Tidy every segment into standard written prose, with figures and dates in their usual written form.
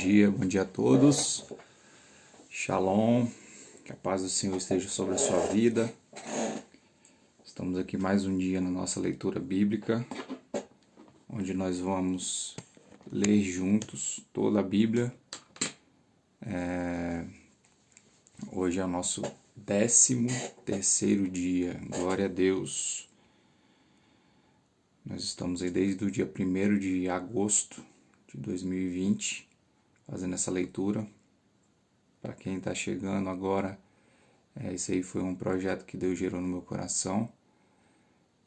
bom dia a todos. Shalom, que a paz do Senhor esteja sobre a sua vida. Estamos aqui mais um dia na nossa leitura bíblica, onde nós vamos ler juntos toda a Bíblia. Hoje é o nosso 13º dia, glória a Deus. Nós estamos aí desde o dia 1º de agosto de 2020, fazendo essa leitura. Para quem está chegando agora, esse aí foi um projeto que Deus gerou no meu coração.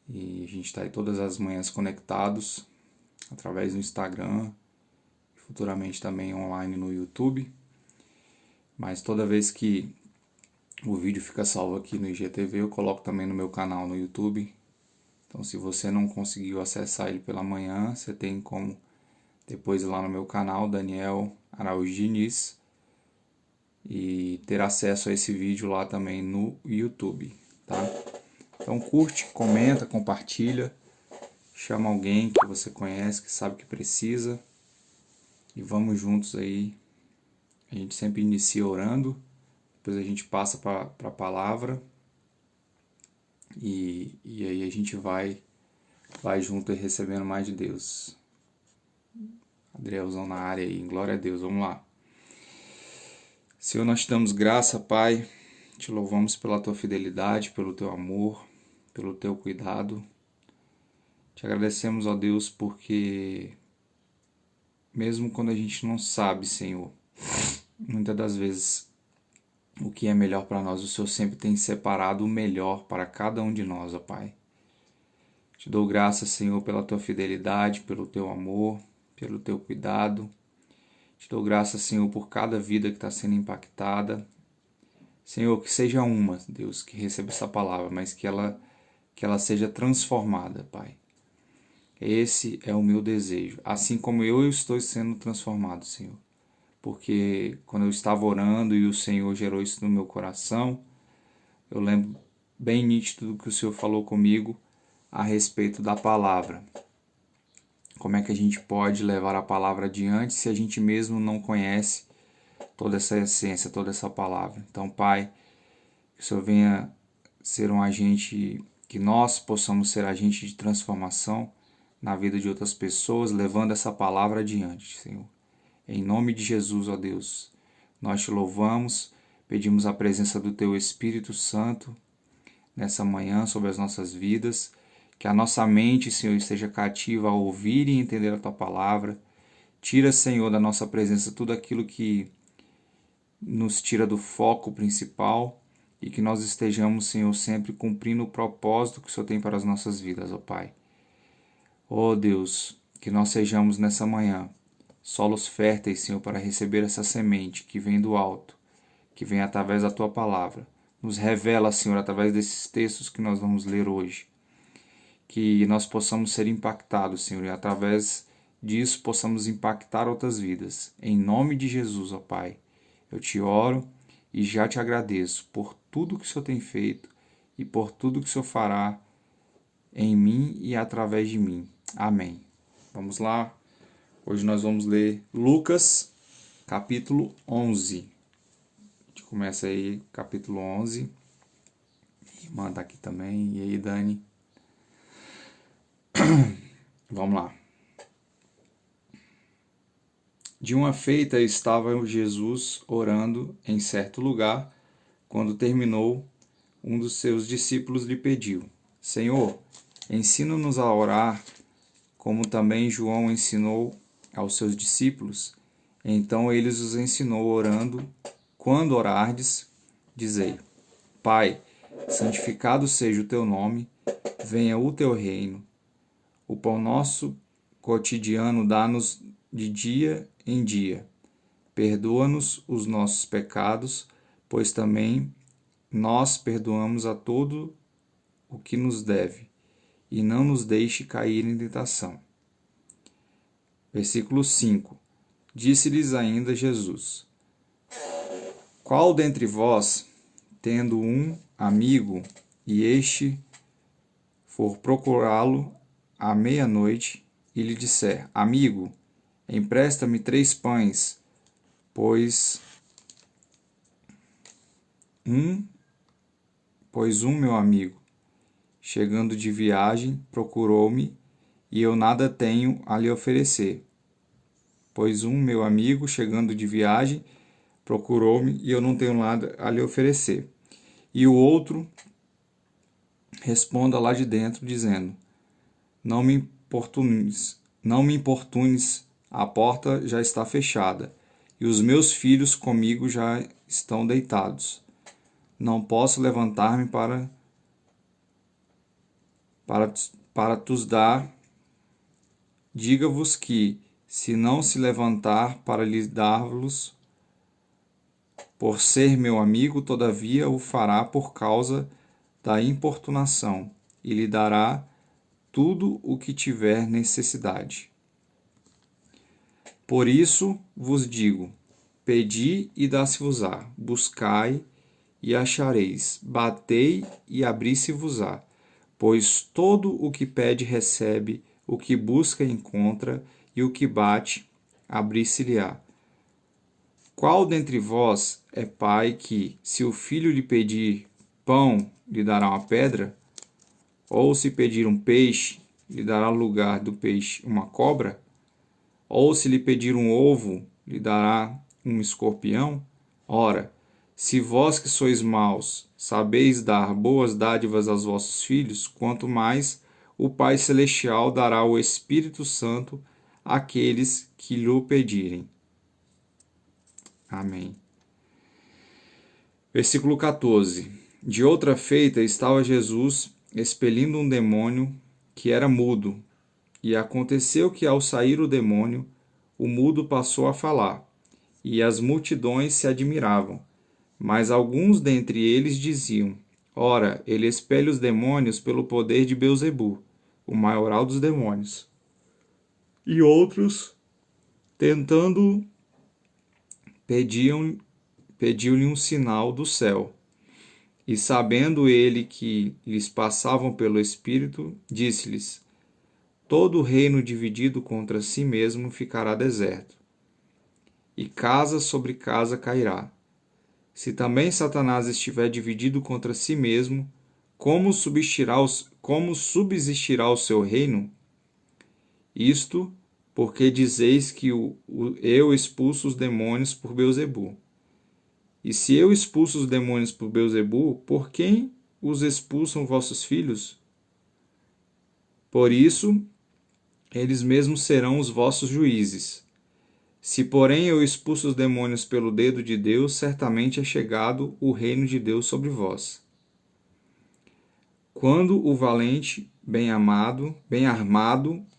E a gente está aí todas as manhãs conectados, através do Instagram, futuramente também online no YouTube. Mas toda vez que o vídeo fica salvo aqui no IGTV, eu coloco também no meu canal no YouTube. Então, se você não conseguiu acessar ele pela manhã, você tem como depois ir lá no meu canal, Daniel Araújo Diniz, e ter acesso a esse vídeo lá também no YouTube, tá? Então curte, comenta, compartilha, chama alguém que você conhece, que sabe que precisa, e vamos juntos aí. A gente sempre inicia orando, depois a gente passa para a palavra, e aí a gente vai junto e recebendo mais de Deus. Adrielzão na área aí, glória a Deus, vamos lá. Senhor, nós te damos graça, Pai, te louvamos pela tua fidelidade, pelo teu amor, pelo teu cuidado. Te agradecemos, ó Deus, porque mesmo quando a gente não sabe, Senhor, muitas das vezes o que é melhor para nós, o Senhor sempre tem separado o melhor para cada um de nós, ó Pai. Te dou graça, Senhor, pela tua fidelidade, pelo teu amor, pelo teu cuidado. Te dou graça, Senhor, por cada vida que está sendo impactada. Senhor, que seja uma, Deus, que receba essa palavra, mas que ela seja transformada, Pai. Esse é o meu desejo, assim como eu estou sendo transformado, Senhor. Porque quando eu estava orando e o Senhor gerou isso no meu coração, eu lembro bem nítido do que o Senhor falou comigo a respeito da palavra. Como é que a gente pode levar a palavra adiante se a gente mesmo não conhece toda essa essência, toda essa palavra? Então, Pai, que o Senhor venha ser um agente, que nós possamos ser agente de transformação na vida de outras pessoas, levando essa palavra adiante, Senhor. Em nome de Jesus, ó Deus, nós te louvamos, pedimos a presença do Teu Espírito Santo nessa manhã sobre as nossas vidas, que a nossa mente, Senhor, esteja cativa a ouvir e entender a Tua palavra. Tira, Senhor, da nossa presença tudo aquilo que nos tira do foco principal e que nós estejamos, Senhor, sempre cumprindo o propósito que o Senhor tem para as nossas vidas, ó Pai. Ó Deus, que nós sejamos nessa manhã solos férteis, Senhor, para receber essa semente que vem do alto, que vem através da Tua palavra. Nos revela, Senhor, através desses textos que nós vamos ler hoje, que nós possamos ser impactados, Senhor, e através disso possamos impactar outras vidas. Em nome de Jesus, ó Pai, eu te oro e já te agradeço por tudo que o Senhor tem feito e por tudo que o Senhor fará em mim e através de mim. Amém. Vamos lá. Hoje nós vamos ler Lucas, capítulo 11. A gente começa aí, capítulo 11. Irmã tá aqui também. E aí, Dani? Vamos lá. De uma feita estava Jesus orando em certo lugar. Quando terminou, um dos seus discípulos lhe pediu: Senhor, ensina-nos a orar, como também João ensinou aos seus discípulos. Então ele os ensinou orando: quando orardes, dizei: Pai, santificado seja o teu nome, venha o teu reino. O pão nosso cotidiano dá-nos de dia em dia. Perdoa-nos os nossos pecados, pois também nós perdoamos a todo o que nos deve, e não nos deixe cair em tentação. Versículo 5. Disse-lhes ainda Jesus: Qual dentre vós, tendo um amigo, e este for procurá-lo à meia-noite, e lhe disser: Amigo, empresta-me 3 pães, Pois um meu amigo, chegando de viagem, procurou-me, e eu nada tenho a lhe oferecer. Pois um meu amigo, chegando de viagem, procurou-me, e eu não tenho nada a lhe oferecer. E o outro responda lá de dentro, dizendo: Não me importunes, a porta já está fechada, e os meus filhos comigo já estão deitados. Não posso levantar-me para tos dar. Diga-vos que, se não se levantar para lhe dar-los, por ser meu amigo, todavia o fará por causa da importunação, e lhe dará tudo o que tiver necessidade. Por isso vos digo: pedi e dá-se-vos-á, buscai e achareis, batei e abri-se-vos-á. Pois todo o que pede recebe, o que busca encontra, e o que bate, abrir-se-lhe-á. Qual dentre vós é pai que, se o filho lhe pedir pão, lhe dará uma pedra? Ou se pedir um peixe, lhe dará no lugar do peixe uma cobra? Ou se lhe pedir um ovo, lhe dará um escorpião? Ora, se vós que sois maus sabeis dar boas dádivas aos vossos filhos, quanto mais o Pai Celestial dará o Espírito Santo àqueles que lhe pedirem. Amém. Versículo 14. De outra feita estava Jesus expelindo um demônio que era mudo. E aconteceu que, ao sair o demônio, o mudo passou a falar, e as multidões se admiravam. Mas alguns dentre eles diziam: Ora, ele expele os demônios pelo poder de Beelzebu, o maioral dos demônios. E outros, tentando, pediu-lhe um sinal do céu. E sabendo ele que lhes passavam pelo Espírito, disse-lhes: Todo reino dividido contra si mesmo ficará deserto, e casa sobre casa cairá. Se também Satanás estiver dividido contra si mesmo, como subsistirá o seu reino? Isto porque dizeis que eu expulso os demônios por Beelzebu. E se eu expulso os demônios por Beelzebu, por quem os expulsam vossos filhos? Por isso, eles mesmos serão os vossos juízes. Se, porém, eu expulso os demônios pelo dedo de Deus, certamente é chegado o reino de Deus sobre vós. Quando o valente, bem armado,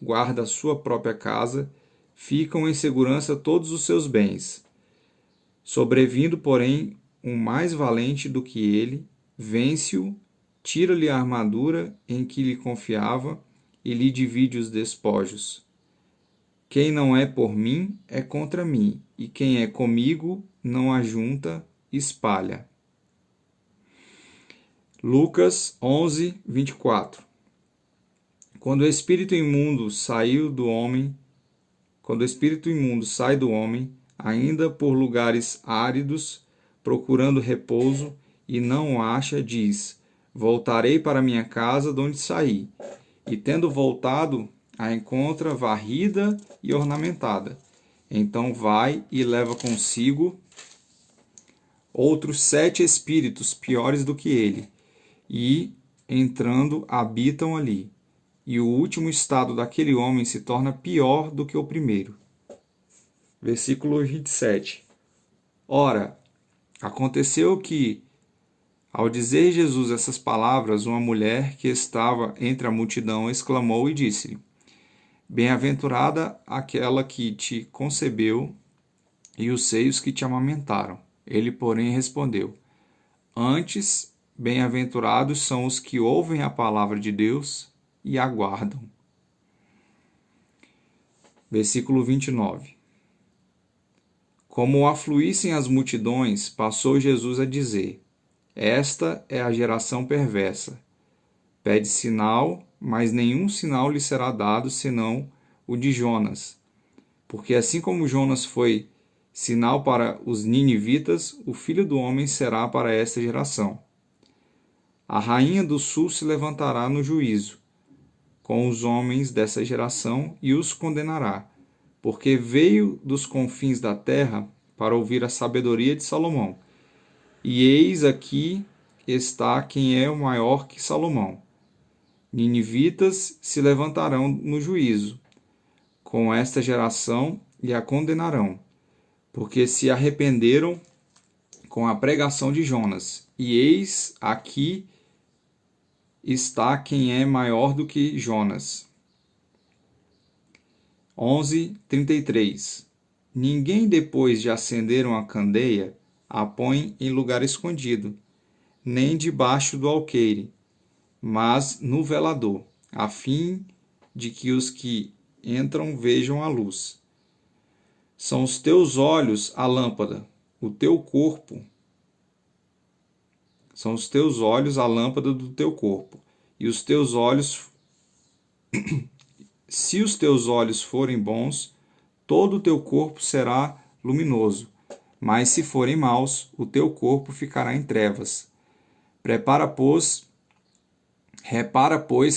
guarda a sua própria casa, ficam em segurança todos os seus bens. Sobrevindo, porém, um mais valente do que ele, vence-o, tira-lhe a armadura em que lhe confiava e lhe divide os despojos. Quem não é por mim é contra mim, e quem é comigo não ajunta, espalha. Lucas 11, 24. Quando o espírito imundo sai do homem, ainda por lugares áridos, procurando repouso, e não o acha, diz: Voltarei para minha casa de onde saí. E tendo voltado, a encontra varrida e ornamentada. Então vai e leva consigo outros 7 espíritos piores do que ele, e, entrando, habitam ali. E o último estado daquele homem se torna pior do que o primeiro. Versículo 27. Ora, aconteceu que, ao dizer Jesus essas palavras, uma mulher que estava entre a multidão exclamou e disse-lhe: Bem-aventurada aquela que te concebeu e os seios que te amamentaram. Ele, porém, respondeu: Antes, bem-aventurados são os que ouvem a palavra de Deus e aguardam. Versículo 29. Como afluíssem as multidões, passou Jesus a dizer: Esta é a geração perversa. Pede sinal, mas nenhum sinal lhe será dado senão o de Jonas. Porque assim como Jonas foi Sinal para os ninivitas, o Filho do Homem será para esta geração. A rainha do sul se levantará no juízo com os homens dessa geração e os condenará, porque veio dos confins da terra para ouvir a sabedoria de Salomão. E eis aqui está quem é o maior que Salomão. Ninivitas se levantarão no juízo com esta geração e a condenarão, porque se arrependeram com a pregação de Jonas. E eis aqui está quem é maior do que Jonas. 11:33. Ninguém, depois de acender uma candeia, a põe em lugar escondido, nem debaixo do alqueire, mas no velador, a fim de que os que entram vejam a luz. São os teus olhos a lâmpada, o teu corpo. São os teus olhos a lâmpada do teu corpo. E os teus olhos, se os teus olhos forem bons, todo o teu corpo será luminoso. Mas se forem maus, o teu corpo ficará em trevas. Repara, pois,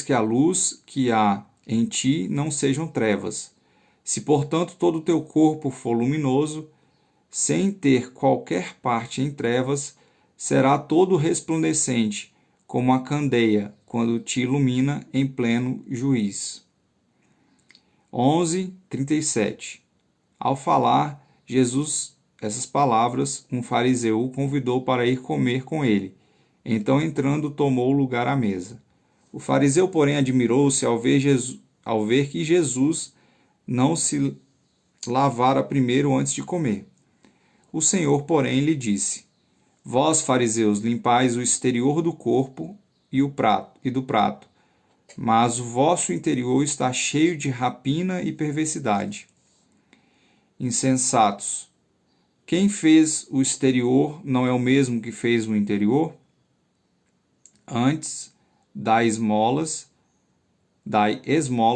que a luz que há em ti não sejam trevas. Se, portanto, todo o teu corpo for luminoso, sem ter qualquer parte em trevas, será todo resplandecente, como a candeia, quando te ilumina em pleno juízo. 11:37. Ao falar Jesus essas palavras, um fariseu o convidou para ir comer com ele. Então, entrando, tomou lugar à mesa. O fariseu, porém, admirou-se ao ver que Jesus não se lavara primeiro antes de comer. O Senhor, porém, lhe disse: Vós, fariseus, limpais o exterior do corpo e do prato, mas o vosso interior está cheio de rapina e perversidade. Insensatos! Quem fez o exterior não é o mesmo que fez o interior? Antes, dai esmola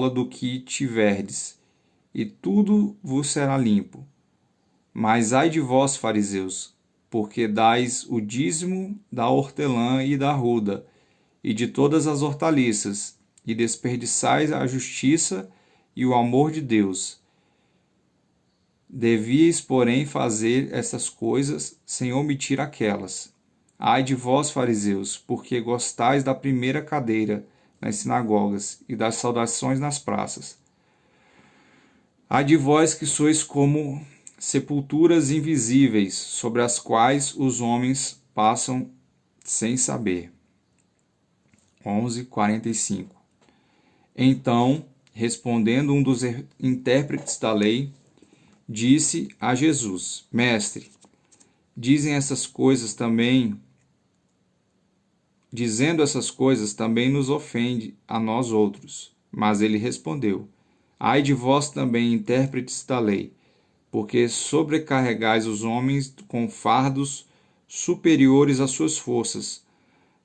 do que tiverdes, e tudo vos será limpo. Mas ai de vós, fariseus, porque dais o dízimo da hortelã e da arruda, e de todas as hortaliças, e desperdiçais a justiça e o amor de Deus. Devíeis, porém, fazer essas coisas sem omitir aquelas. Ai de vós, fariseus, porque gostais da primeira cadeira nas sinagogas e das saudações nas praças. Ai de vós que sois como sepulturas invisíveis, sobre as quais os homens passam sem saber. 11:45. Então, respondendo um dos intérpretes da lei, disse a Jesus: Mestre, dizendo essas coisas também nos ofende a nós outros. Mas ele respondeu: Ai de vós também, intérpretes da lei, porque sobrecarregais os homens com fardos superiores às suas forças,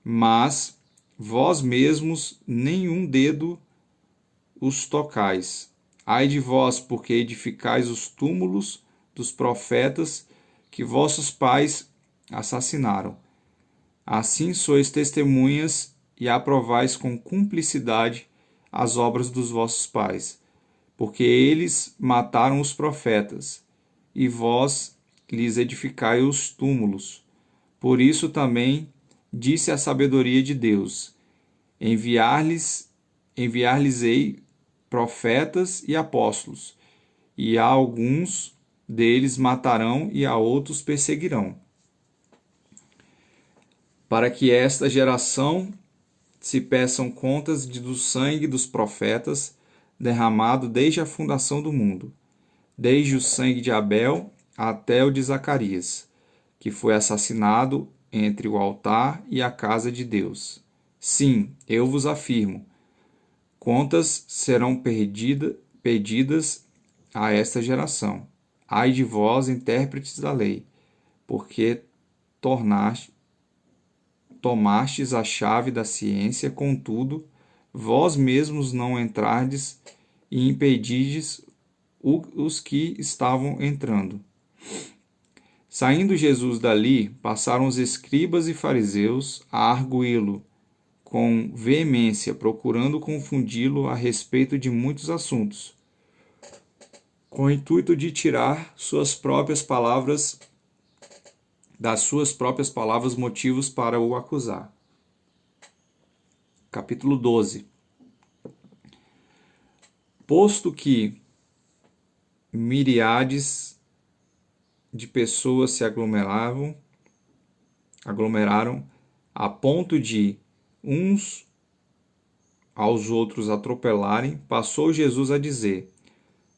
mas vós mesmos nenhum dedo os tocais. Ai de vós, porque edificais os túmulos dos profetas que vossos pais assassinaram. Assim sois testemunhas e aprovais com cumplicidade as obras dos vossos pais, porque eles mataram os profetas, e vós lhes edificai os túmulos. Por isso também disse a sabedoria de Deus: enviar-lhes-ei profetas e apóstolos, e a alguns deles matarão e a outros perseguirão, para que esta geração se peçam contas do sangue dos profetas derramado desde a fundação do mundo, desde o sangue de Abel até o de Zacarias, que foi assassinado entre o altar e a casa de Deus. Sim, eu vos afirmo, contas serão pedidas a esta geração. Ai de vós, intérpretes da lei, porque tomastes a chave da ciência, contudo, vós mesmos não entrardes e impedides os que estavam entrando. Saindo Jesus dali, passaram os escribas e fariseus a arguí-lo com veemência, procurando confundi-lo a respeito de muitos assuntos, com o intuito de tirar das suas próprias palavras motivos para o acusar. Capítulo 12. Posto que miríades de pessoas se aglomeraram a ponto de uns aos outros atropelarem, passou Jesus a dizer,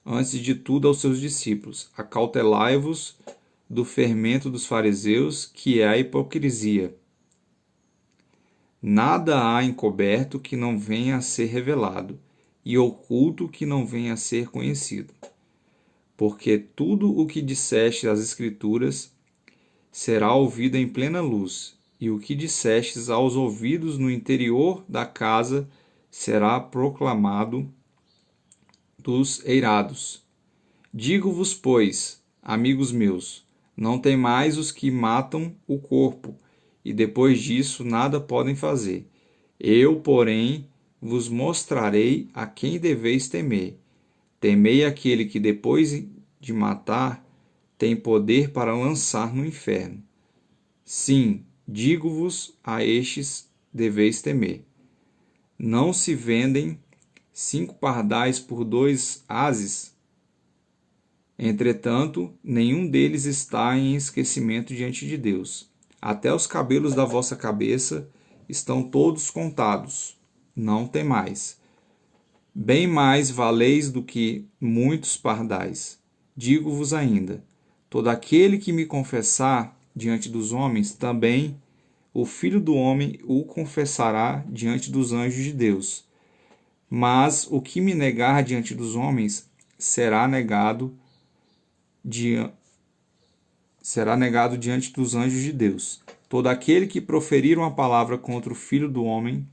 antes de tudo aos seus discípulos: acautelai-vos do fermento dos fariseus, que é a hipocrisia. Nada há encoberto que não venha a ser revelado, e oculto que não venha a ser conhecido. Porque tudo o que disseste às Escrituras será ouvido em plena luz, e o que dissestes aos ouvidos no interior da casa será proclamado dos eirados. Digo-vos, pois, amigos meus, não temais os que matam o corpo, e depois disso nada podem fazer. Eu, porém, vos mostrarei a quem deveis temer. Temei aquele que, depois de matar, tem poder para lançar no inferno. Sim, digo-vos, a estes deveis temer. Não se vendem 5 pardais por 2 ases? Entretanto, nenhum deles está em esquecimento diante de Deus. Até os cabelos da vossa cabeça estão todos contados. Não temais. Bem mais valeis do que muitos pardais. Digo-vos ainda, todo aquele que me confessar diante dos homens, também o Filho do Homem o confessará diante dos anjos de Deus. Mas o que me negar diante dos homens será negado diante dos anjos de Deus. Todo aquele que proferir uma palavra contra o Filho do Homem,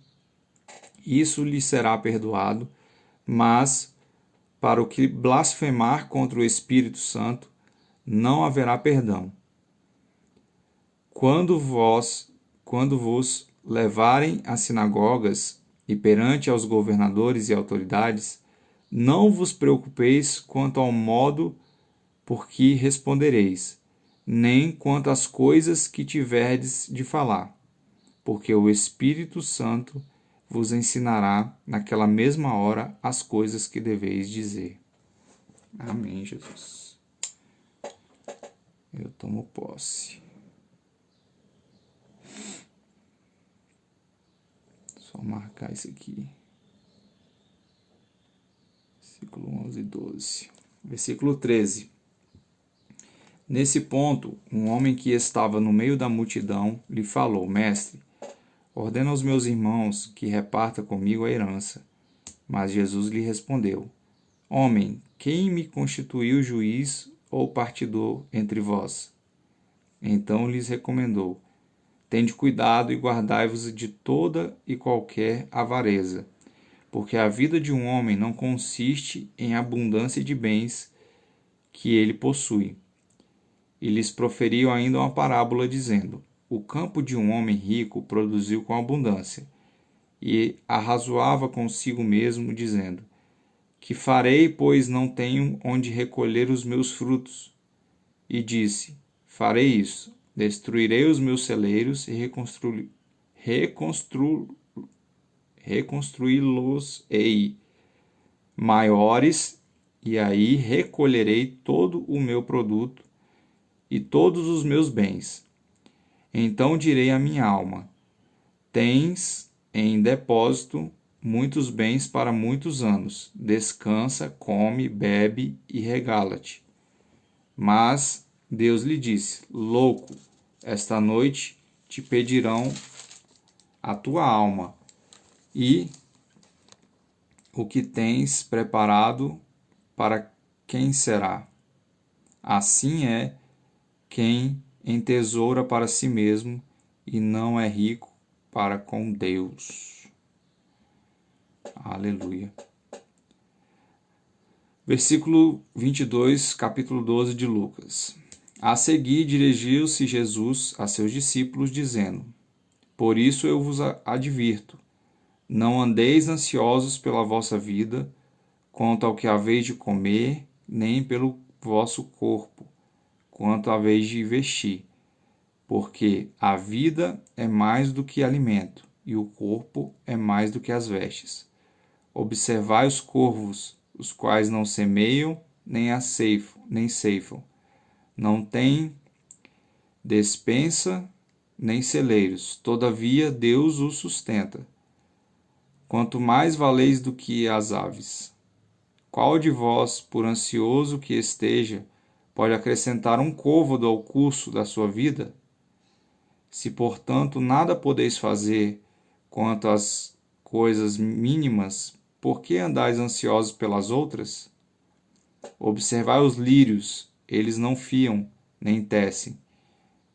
isso lhe será perdoado, mas para o que blasfemar contra o Espírito Santo, não haverá perdão. Quando vos levarem às sinagogas e perante aos governadores e autoridades, não vos preocupeis quanto ao modo por que respondereis, nem quanto às coisas que tiverdes de falar, porque o Espírito Santo vos ensinará naquela mesma hora as coisas que deveis dizer. Amém, Jesus. Eu tomo posse. Só marcar isso aqui. Versículo 11 e 12. Versículo 13. Nesse ponto, um homem que estava no meio da multidão lhe falou: Mestre, ordena aos meus irmãos que reparta comigo a herança. Mas Jesus lhe respondeu: Homem, quem me constituiu juiz ou partidor entre vós? Então lhes recomendou: Tende cuidado e guardai-vos de toda e qualquer avareza, porque a vida de um homem não consiste em abundância de bens que ele possui. E lhes proferiu ainda uma parábola, dizendo: O campo de um homem rico produziu com abundância. E arrazoava consigo mesmo, dizendo: Que farei, pois não tenho onde recolher os meus frutos? E disse: Farei isso: destruirei os meus celeiros e reconstruí-los-ei maiores, e aí recolherei todo o meu produto e todos os meus bens. Então direi à minha alma: Tens em depósito muitos bens para muitos anos. Descansa, come, bebe e regala-te. Mas Deus lhe disse: Louco, esta noite te pedirão a tua alma, e o que tens preparado para quem será? Assim é quem entesoura para si mesmo e não é rico para com Deus. Aleluia. Versículo 22, capítulo 12 de Lucas. A seguir, dirigiu-se Jesus a seus discípulos, dizendo: Por isso eu vos advirto, não andeis ansiosos pela vossa vida, quanto ao que haveis de comer, nem pelo vosso corpo, quanto haveis de vestir. Porque a vida é mais do que alimento, e o corpo é mais do que as vestes. Observai os corvos, os quais não semeiam, nem ceifam, não têm despensa, nem celeiros, todavia Deus os sustenta. Quanto mais valeis do que as aves. Qual de vós, por ansioso que esteja, pode acrescentar um côvado ao curso da sua vida? Se, portanto, nada podeis fazer quanto às coisas mínimas, por que andais ansiosos pelas outras? Observai os lírios, eles não fiam, nem tecem.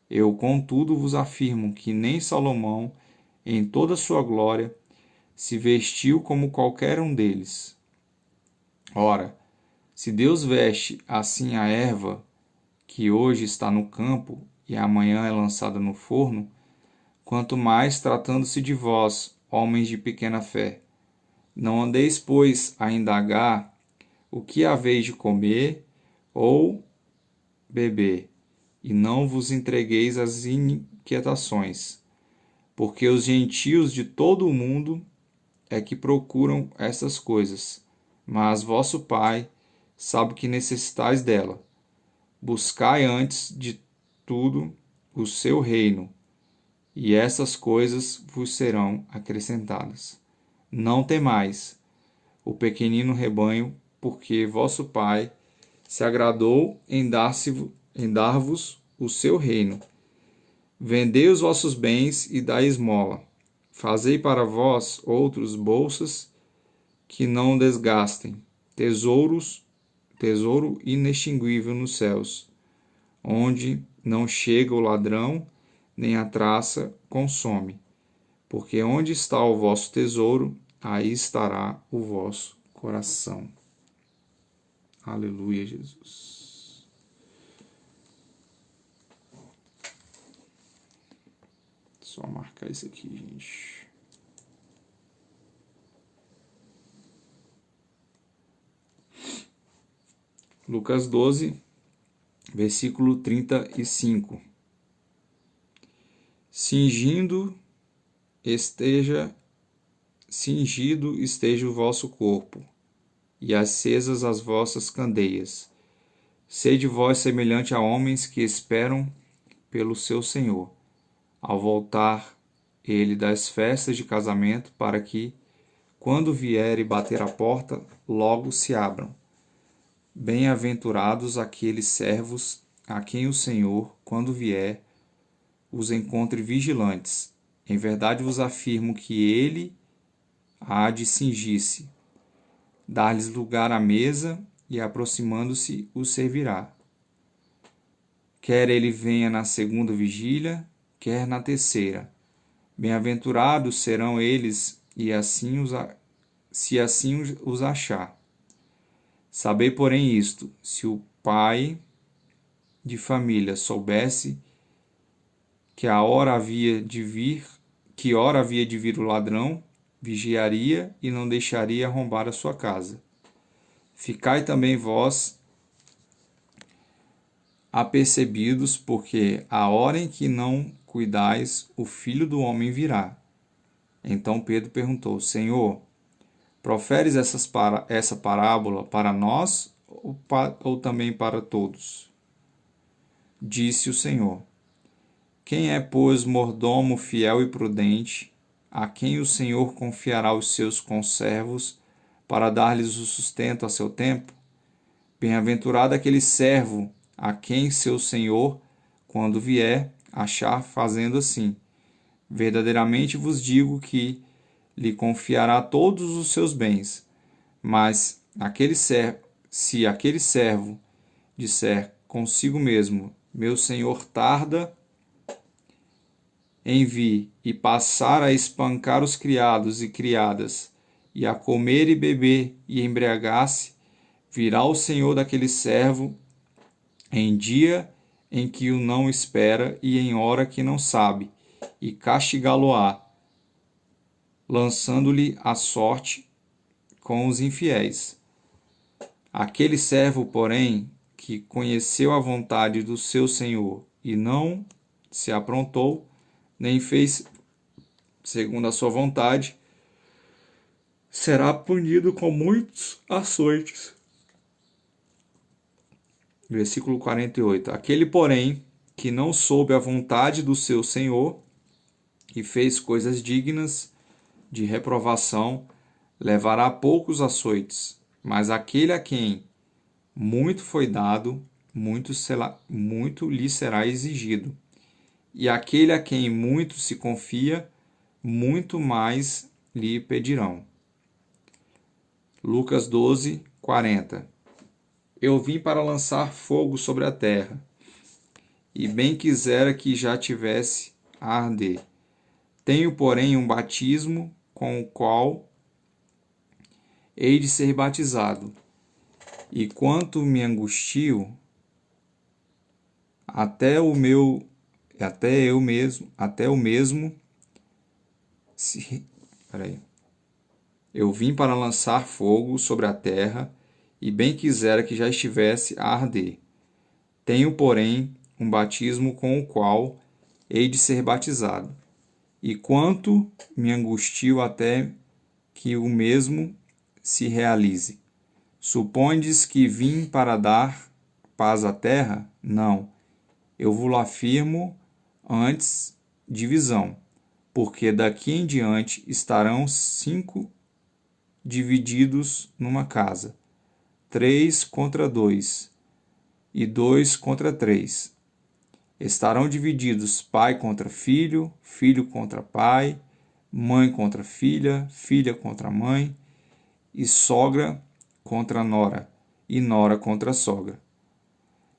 Eu, contudo, vos afirmo que nem Salomão, em toda a sua glória, se vestiu como qualquer um deles. Ora, se Deus veste assim a erva, que hoje está no campo e amanhã é lançada no forno, quanto mais tratando-se de vós, homens de pequena fé. Não andeis, pois, a indagar o que haveis de comer ou beber, e não vos entregueis às inquietações, porque os gentios de todo o mundo é que procuram estas coisas, mas vosso Pai sabe que necessitais dela. Buscai antes de tudo o seu reino, e essas coisas vos serão acrescentadas. Não temais o pequenino rebanho, porque vosso Pai se agradou em dar-vos o seu reino. Vendei os vossos bens e dai esmola. Fazei para vós outros bolsas que não desgastem, tesouro inextinguível nos céus, onde não chega o ladrão, nem a traça consome. Porque onde está o vosso tesouro, aí estará o vosso coração. Aleluia, Jesus. Só marcar isso aqui, gente. Lucas 12, versículo 35. Cingido esteja o vosso corpo, e acesas as vossas candeias. Sede vós semelhante a homens que esperam pelo seu Senhor, ao voltar ele das festas de casamento, para que, quando vier e bater a porta, logo se abram. Bem-aventurados aqueles servos a quem o Senhor, quando vier, os encontre vigilantes. Em verdade vos afirmo que ele há de cingir-se, dar-lhes lugar à mesa e, aproximando-se, os servirá. Quer ele venha na segunda vigília, quer na terceira. Bem-aventurados serão eles, se assim os achar. Sabei, porém, isto: se o pai de família soubesse que hora havia de vir o ladrão, vigiaria e não deixaria arrombar a sua casa. Ficai também vós apercebidos, porque a hora em que não cuidais, o Filho do Homem virá. Então Pedro perguntou: Senhor, proferes essa parábola para nós ou também para todos? Disse o Senhor: Quem é, pois, mordomo fiel e prudente, a quem o Senhor confiará os seus conservos para dar-lhes o sustento a seu tempo? Bem-aventurado aquele servo a quem seu Senhor, quando vier, achar fazendo assim. Verdadeiramente vos digo que lhe confiará todos os seus bens. Mas se aquele servo disser consigo mesmo: Meu Senhor tarda em vir, e passar a espancar os criados e criadas, e a comer e beber e embriagar-se, virá o Senhor daquele servo em dia em que o não espera e em hora que não sabe, e castigá-lo-á, lançando-lhe a sorte com os infiéis. Aquele servo, porém, que conheceu a vontade do seu senhor e não se aprontou, nem fez segundo a sua vontade, será punido com muitos açoites. Versículo 48. Aquele, porém, que não soube a vontade do seu senhor e fez coisas dignas de reprovação, levará poucos açoites. Mas aquele a quem muito foi dado, muito lhe será exigido. E aquele a quem muito se confia, muito mais lhe pedirão. Lucas 12, 40. Eu vim para lançar fogo sobre a terra, e bem quisera que já tivesse a arder. Tenho, porém, um batismo com o qual hei de ser batizado. E quanto me angustio, até o mesmo eu vim para lançar fogo sobre a terra, e bem quisera que já estivesse a arder. Tenho, porém, um batismo com o qual hei de ser batizado. E quanto me angustio até que o mesmo se realize. Supondes que vim para dar paz à terra? Não. Eu vos afirmo antes divisão, porque daqui em diante estarão 5 divididos numa casa, 3 contra 2, e 2 contra 3. Estarão divididos pai contra filho, filho contra pai, mãe contra filha, filha contra mãe, e sogra contra nora, e nora contra sogra.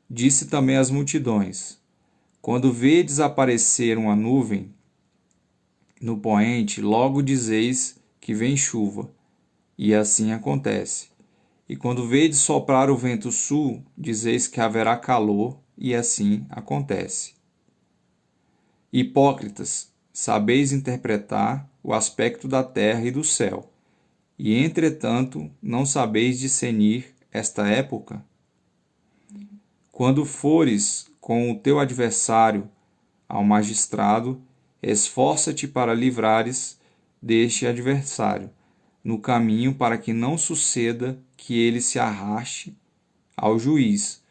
Disse também às multidões: quando vedes aparecer uma nuvem no poente, logo dizeis que vem chuva, e assim acontece. E quando vedes soprar o vento sul, dizeis que haverá calor, e assim acontece. Hipócritas, sabeis interpretar o aspecto da terra e do céu, e entretanto não sabeis discernir esta época? Quando fores com o teu adversário ao magistrado, esforça-te para livrares deste adversário no caminho, para que não suceda que ele se arraste ao juiz,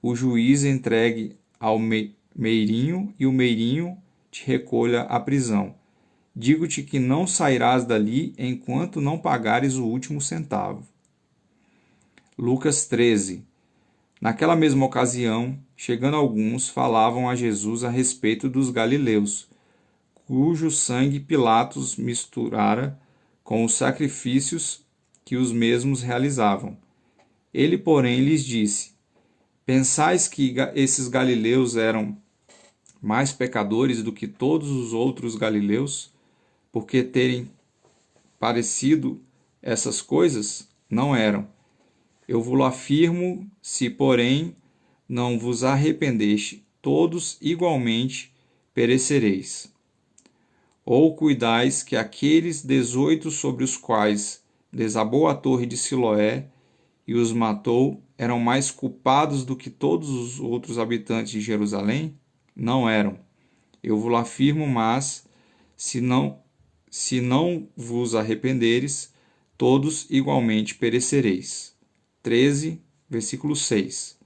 o juiz entregue ao meirinho e o meirinho te recolha à prisão. Digo-te que não sairás dali enquanto não pagares o último centavo. Lucas 13. Naquela mesma ocasião, chegando alguns, falavam a Jesus a respeito dos galileus, cujo sangue Pilatos misturara com os sacrifícios que os mesmos realizavam. Ele, porém, lhes disse: pensais que esses galileus eram mais pecadores do que todos os outros galileus, porque terem parecido essas coisas? Não eram. Eu vos afirmo, se porém não vos arrependeste, todos igualmente perecereis. Ou cuidais que aqueles 18 sobre os quais desabou a torre de Siloé e os matou eram mais culpados do que todos os outros habitantes de Jerusalém? Não eram. Eu vos afirmo, mas se não vos arrependeres, todos igualmente perecereis. 13, versículo 6.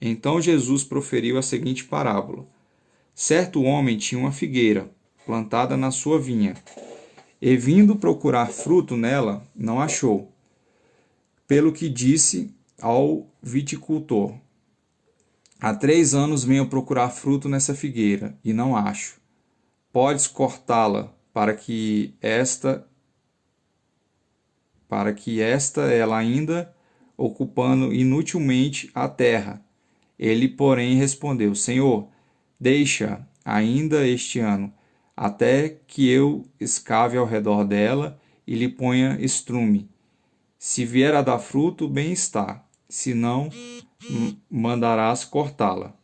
Então Jesus proferiu a seguinte parábola: certo homem tinha uma figueira plantada na sua vinha, e vindo procurar fruto nela, não achou. Pelo que disse ao viticultor: há 3 anos venho procurar fruto nessa figueira, e não acho. Podes cortá-la, para que esta ela ainda ocupando inutilmente a terra. Ele, porém, respondeu: Senhor, deixa ainda este ano, até que eu escave ao redor dela e lhe ponha estrume. Se vier a dar fruto, bem está; se não, mandarás cortá-la.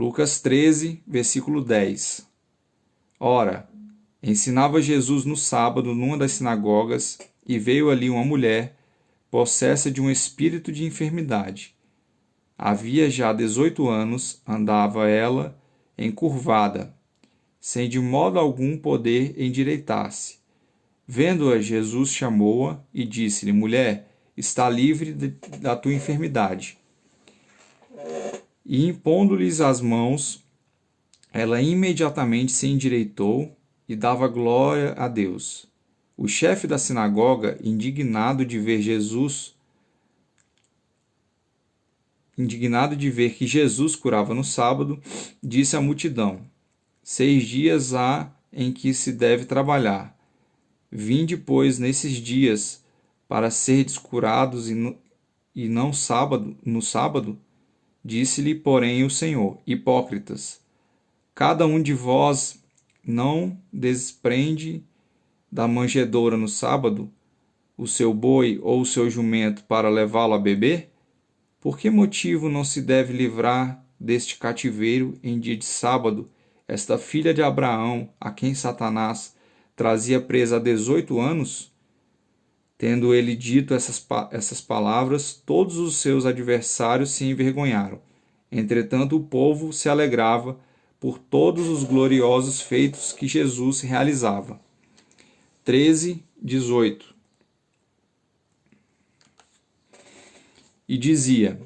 Lucas 13, versículo 10. Ora, ensinava Jesus no sábado numa das sinagogas, e veio ali uma mulher, possessa de um espírito de enfermidade. Havia já 18 anos, andava ela encurvada, sem de modo algum poder endireitar-se. Vendo-a, Jesus chamou-a e disse-lhe: Mulher, está livre da tua enfermidade. E impondo-lhes as mãos, ela imediatamente se endireitou e dava glória a Deus. O chefe da sinagoga, indignado de ver que Jesus curava no sábado, disse à multidão: 6 dias há em que se deve trabalhar. Vinde, pois, nesses dias, para serdes curados e não no sábado? Disse-lhe, porém, o Senhor: Hipócritas, cada um de vós não desprende da manjedoura no sábado o seu boi ou o seu jumento para levá-lo a beber? Por que motivo não se deve livrar deste cativeiro em dia de sábado esta filha de Abraão, a quem Satanás trazia presa há 18 anos? Tendo ele dito essas palavras, todos os seus adversários se envergonharam. Entretanto, o povo se alegrava por todos os gloriosos feitos que Jesus realizava. 13, 18. E dizia: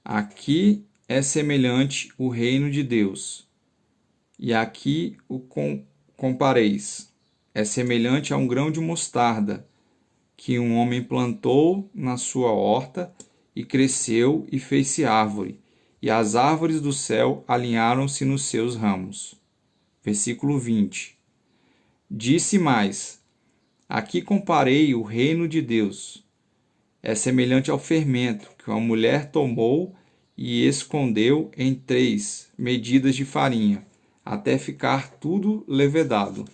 Aqui é semelhante o reino de Deus, e aqui o compareis. É semelhante a um grão de mostarda, que um homem plantou na sua horta, e cresceu e fez-se árvore, e as árvores do céu alinharam-se nos seus ramos. Versículo 20. Disse mais: Aqui comparei o reino de Deus. É semelhante ao fermento que uma mulher tomou e escondeu em 3 medidas de farinha, até ficar tudo levedado.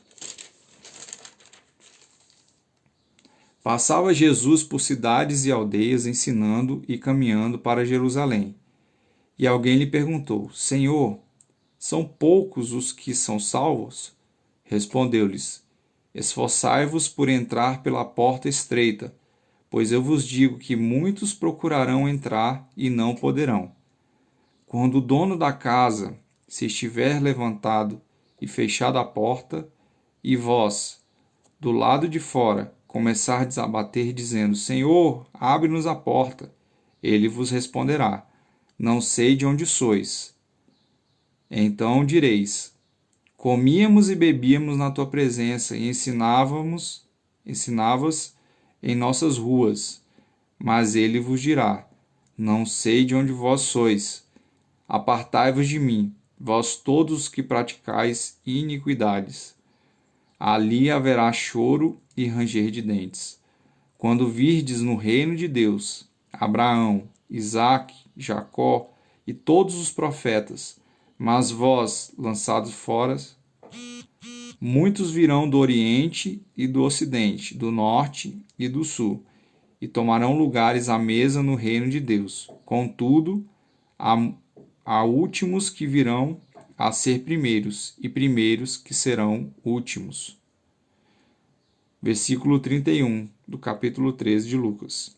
Passava Jesus por cidades e aldeias ensinando e caminhando para Jerusalém. E alguém lhe perguntou: Senhor, são poucos os que são salvos? Respondeu-lhes: Esforçai-vos por entrar pela porta estreita, pois eu vos digo que muitos procurarão entrar e não poderão. Quando o dono da casa se estiver levantado e fechada a porta, e vós, do lado de fora, começardes a bater, dizendo: Senhor, abre-nos a porta, ele vos responderá: Não sei de onde sois. Então direis: Comíamos e bebíamos na tua presença e ensinavas em nossas ruas. Mas ele vos dirá: Não sei de onde vós sois. Apartai-vos de mim, vós todos que praticais iniquidades. Ali haverá choro e ranger de dentes. Quando virdes no reino de Deus Abraão, Isaque, Jacó e todos os profetas, mas vós lançados fora, muitos virão do Oriente e do Ocidente, do Norte e do Sul, e tomarão lugares à mesa no reino de Deus. Contudo, há últimos que virão a ser primeiros, e primeiros que serão últimos. Versículo 31 do capítulo 13 de Lucas.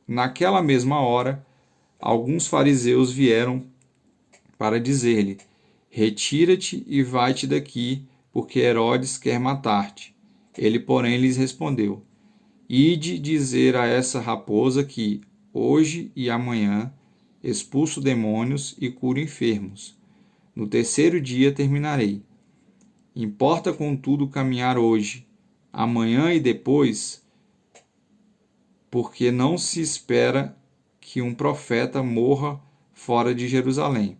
Naquela mesma hora, alguns fariseus vieram para dizer-lhe: Retira-te e vai-te daqui, porque Herodes quer matar-te. Ele, porém, lhes respondeu: Ide dizer a essa raposa que, hoje e amanhã, expulso demônios e curo enfermos. No terceiro dia terminarei. Importa, contudo, caminhar hoje, amanhã e depois, porque não se espera que um profeta morra fora de Jerusalém.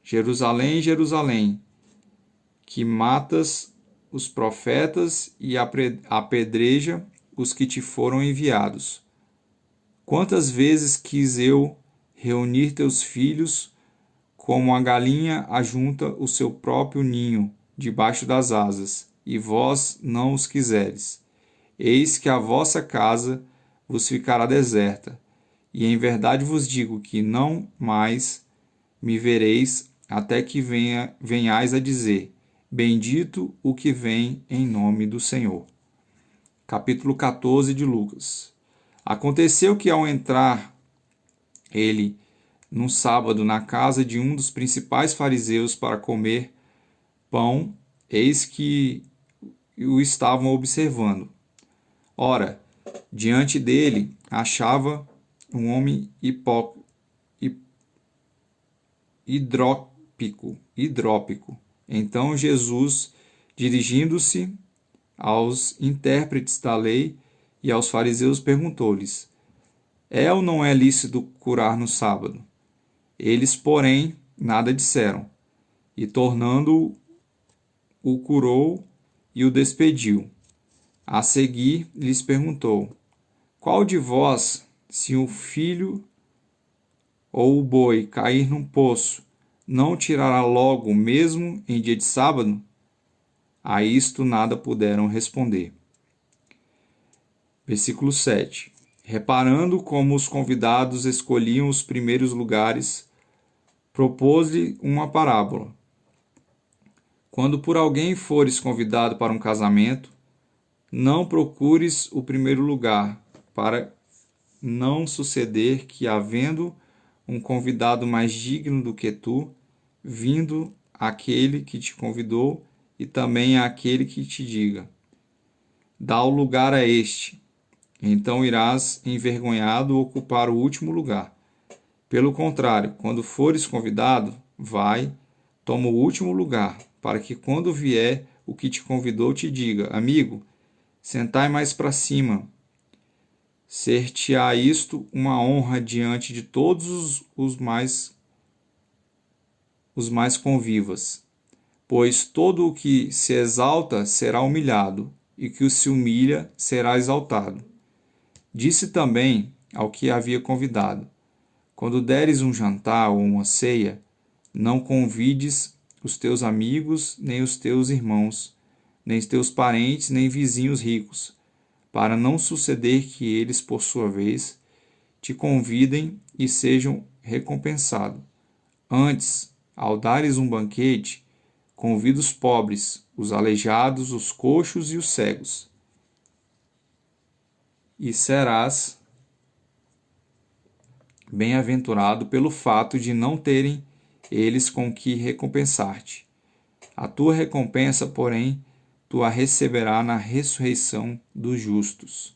Jerusalém, Jerusalém, que matas os profetas e apedreja os que te foram enviados. Quantas vezes quis eu reunir teus filhos, como a galinha ajunta o seu próprio ninho debaixo das asas, e vós não os quiseres. Eis que a vossa casa vos ficará deserta, e em verdade vos digo que não mais me vereis até que venhais a dizer: Bendito o que vem em nome do Senhor. Capítulo 14 de Lucas. Aconteceu que ao entrar ele num sábado na casa de um dos principais fariseus para comer pão, eis que o estavam observando. Ora, diante dele achava um homem hidrópico. Então Jesus, dirigindo-se aos intérpretes da lei e aos fariseus, perguntou-lhes: É ou não é lícito curar no sábado? Eles, porém, nada disseram. E tornando-o, o curou e o despediu. A seguir lhes perguntou: Qual de vós, se o filho ou o boi cair num poço, não o tirará logo mesmo em dia de sábado? A isto nada puderam responder. Versículo 7. Reparando como os convidados escolhiam os primeiros lugares, propôs-lhe uma parábola. Quando por alguém fores convidado para um casamento, não procures o primeiro lugar, para não suceder que, havendo um convidado mais digno do que tu, vindo aquele que te convidou, e também àquele que te diga: dá o lugar a este. Então irás envergonhado ocupar o último lugar. Pelo contrário, quando fores convidado, vai, toma o último lugar, para que quando vier o que te convidou te diga: amigo, sentai mais para cima. Ser-te-á isto uma honra diante de todos os mais convivas. Pois todo o que se exalta será humilhado, e o que se humilha será exaltado. Disse também ao que havia convidado: Quando deres um jantar ou uma ceia, não convides os teus amigos, nem os teus irmãos, nem os teus parentes, nem vizinhos ricos, para não suceder que eles, por sua vez, te convidem e sejam recompensados. Antes, ao dares um banquete, convida os pobres, os aleijados, os coxos e os cegos, e serás bem-aventurado pelo fato de não terem eles com que recompensar-te. A tua recompensa, porém, tu a receberás na ressurreição dos justos.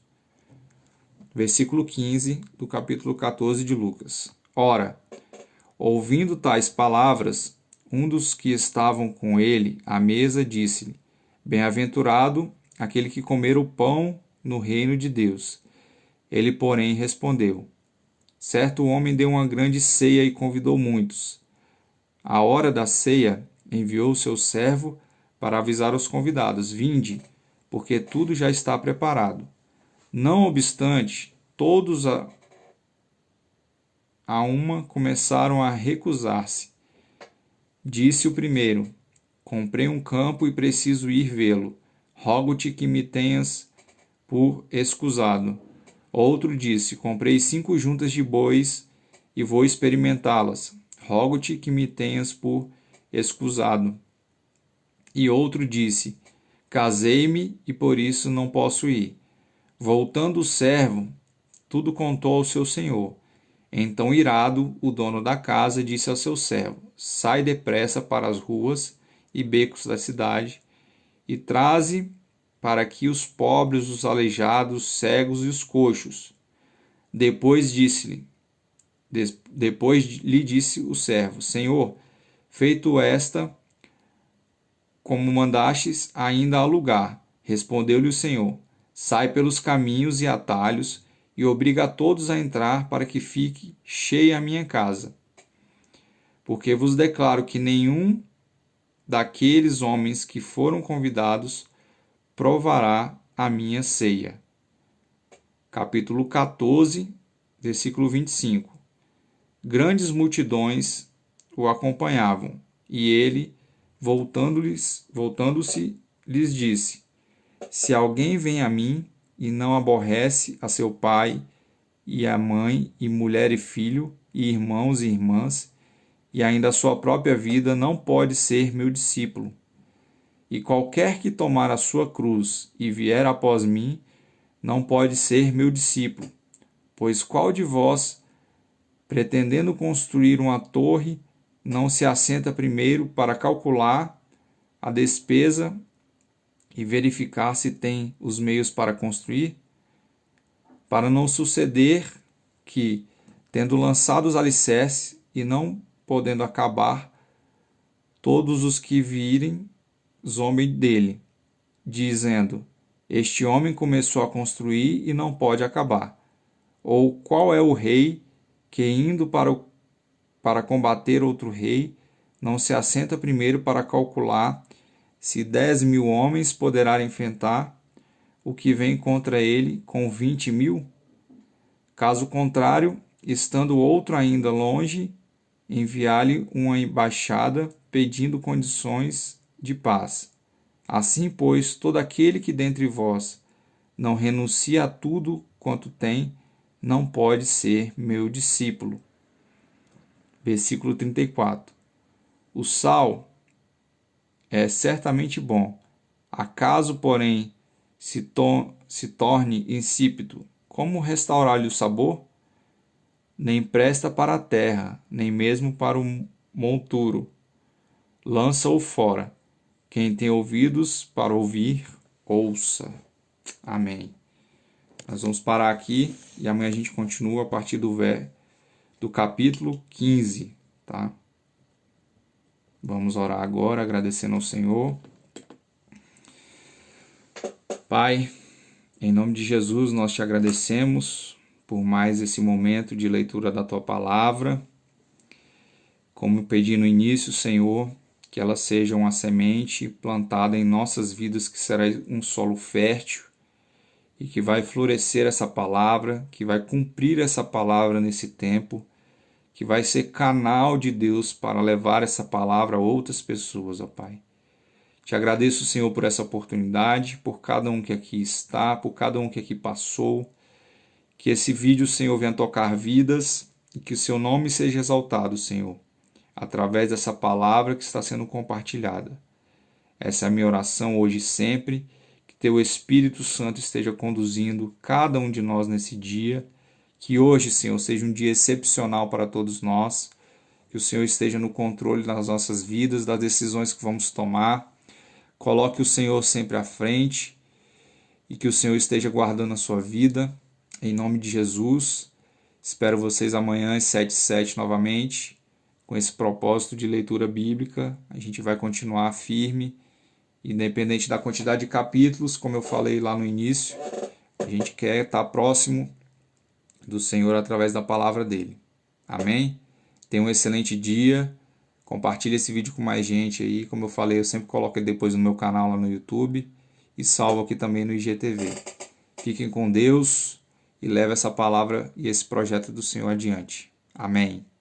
Versículo 15 do capítulo 14 de Lucas. Ora, ouvindo tais palavras, um dos que estavam com ele à mesa disse-lhe: Bem-aventurado aquele que comer o pão no reino de Deus. Ele, porém, respondeu: Certo homem deu uma grande ceia e convidou muitos. À hora da ceia, enviou seu servo para avisar os convidados: Vinde, porque tudo já está preparado. Não obstante, todos a uma começaram a recusar-se. Disse o primeiro: Comprei um campo e preciso ir vê-lo. Rogo-te que me tenhas por escusado. Outro disse: Comprei 5 juntas de bois e vou experimentá-las. Rogo-te que me tenhas por escusado. E outro disse: Casei-me e por isso não posso ir. Voltando o servo, tudo contou ao seu senhor. Então, irado, o dono da casa disse ao seu servo: Sai depressa para as ruas e becos da cidade e traze para aqui os pobres, os aleijados, os cegos e os coxos. Depois lhe disse o servo: Senhor, feito esta, como mandastes, ainda há lugar. Respondeu-lhe o Senhor: Sai pelos caminhos e atalhos e obriga a todos a entrar, para que fique cheia a minha casa. Porque vos declaro que nenhum daqueles homens que foram convidados provará a minha ceia. Capítulo 14, versículo 25. Grandes multidões o acompanhavam, e ele, voltando-se, lhes disse: Se alguém vem a mim e não aborrece a seu pai e a mãe, e mulher e filho, e irmãos e irmãs, e ainda a sua própria vida, não pode ser meu discípulo. E qualquer que tomar a sua cruz e vier após mim, não pode ser meu discípulo. Pois qual de vós, pretendendo construir uma torre, não se assenta primeiro para calcular a despesa e verificar se tem os meios para construir? Para não suceder que, tendo lançado os alicerces e não podendo acabar, todos os que virem zombem dele, dizendo: este homem começou a construir e não pode acabar. Ou qual é o rei que, indo para combater outro rei, não se assenta primeiro para calcular se 10.000 homens poderá enfrentar o que vem contra ele com 20.000? Caso contrário, estando outro ainda longe, enviar-lhe uma embaixada pedindo condições de paz. Assim, pois, todo aquele que dentre vós não renuncia a tudo quanto tem, não pode ser meu discípulo. Versículo 34. O sal é certamente bom. Acaso, porém, se torne insípido, como restaurar-lhe o sabor? Nem presta para a terra, nem mesmo para o monturo. Lança-o fora. Quem tem ouvidos para ouvir, ouça. Amém. Nós vamos parar aqui e amanhã a gente continua a partir do capítulo 15, tá? Vamos orar agora, agradecendo ao Senhor. Pai, em nome de Jesus, nós te agradecemos por mais esse momento de leitura da Tua Palavra. Como eu pedi no início, Senhor, que ela seja uma semente plantada em nossas vidas, que será um solo fértil e que vai florescer essa palavra, que vai cumprir essa palavra nesse tempo, que vai ser canal de Deus para levar essa palavra a outras pessoas, ó Pai. Te agradeço, Senhor, por essa oportunidade, por cada um que aqui está, por cada um que aqui passou. Que esse vídeo, Senhor, venha tocar vidas e que o seu nome seja exaltado, Senhor, através dessa palavra que está sendo compartilhada. Essa é a minha oração hoje e sempre, que teu Espírito Santo esteja conduzindo cada um de nós nesse dia, que hoje, Senhor, seja um dia excepcional para todos nós, que o Senhor esteja no controle das nossas vidas, das decisões que vamos tomar. Coloque o Senhor sempre à frente e que o Senhor esteja guardando a sua vida. Em nome de Jesus, espero vocês amanhã às 7h07 novamente, com esse propósito de leitura bíblica. A gente vai continuar firme, independente da quantidade de capítulos, como eu falei lá no início. A gente quer estar próximo do Senhor através da palavra dele. Amém? Tenha um excelente dia. Compartilhe esse vídeo com mais gente aí. Como eu falei, eu sempre coloco ele depois no meu canal lá no YouTube e salvo aqui também no IGTV. Fiquem com Deus e leve essa palavra e esse projeto do Senhor adiante. Amém.